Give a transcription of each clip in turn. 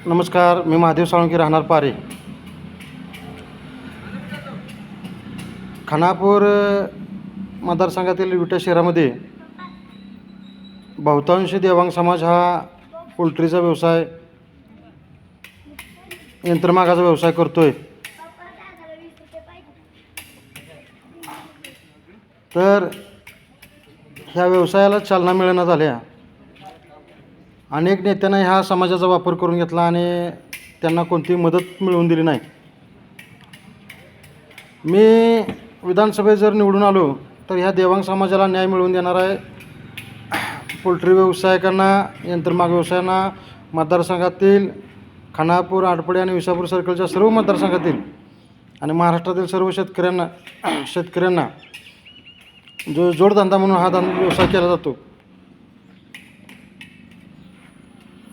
नमस्कार, मी महादेव साळुंके, राहणार पारे. खानापूर मतदारसंघातील विटा शहरामध्ये बहुतांशी देवांग समाज हा पोल्ट्रीचा व्यवसाय, यंत्रमागाचा व्यवसाय करतोय. तर ह्या व्यवसायाला चालना मिळेना झाल्या. अनेक नेत्यांना ह्या समाजाचा वापर करून घेतला आणि त्यांना कोणतीही मदत मिळवून दिली नाही. मी विधानसभेत जर निवडून आलो तर ह्या देवांग समाजाला न्याय मिळवून देणार आहे. पोल्ट्री व्यावसायिकांना, यंत्रमाग व्यवसायांना, मतदारसंघातील खानापूर, आटपाडी आणि विसापूर सर्कलच्या सर्व मतदारसंघातील आणि महाराष्ट्रातील सर्व शेतकऱ्यांना जो जोडधंदा म्हणून हा व्यवसाय केला जातो,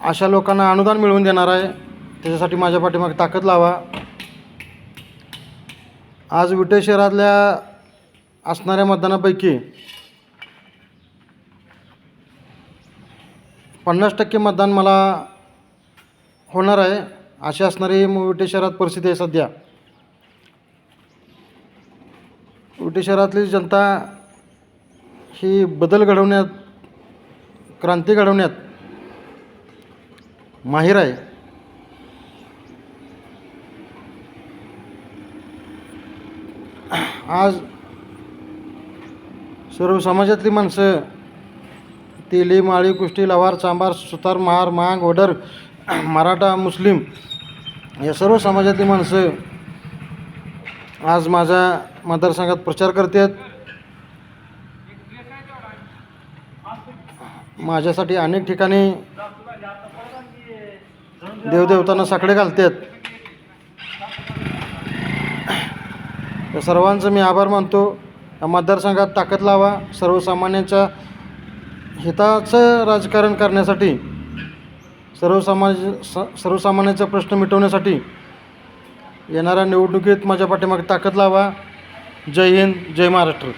अशा लोकांना अनुदान मिळवून देणार आहे. त्याच्यासाठी माझ्या पाठीमागे ताकद लावा. आज विटे शहरातल्या असणाऱ्या मतदानापैकी 50% मतदान मला होणार आहे, अशी असणारी विटे शहरात परिस्थिती आहे सध्या. विटे शहरातली जनता ही बदल घडवण्यात, क्रांती घडवण्यात माहीर आहे. आज सर्व समाजातली माणसं, तेली, माळी, कुष्टी, लवार, चांभार, सुतार, महार, मांग, वडर, मराठा, मुस्लिम या सर्व समाजातली माणसं आज माझ्या मतदारसंघात प्रचार करतात. माझ्यासाठी अनेक ठिकाणी देवदेवतांना साकडे घालतात. या सर्वांचं मी आभार मानतो. या मतदारसंघात ताकद लावा. सर्वसामान्यांच्या हिताचं राजकारण करण्यासाठी, सर्वसामान्यांचा प्रश्न मिटवण्यासाठी येणाऱ्या निवडणुकीत माझ्या पाठीमागे ताकद लावा. जय हिंद, जय महाराष्ट्र.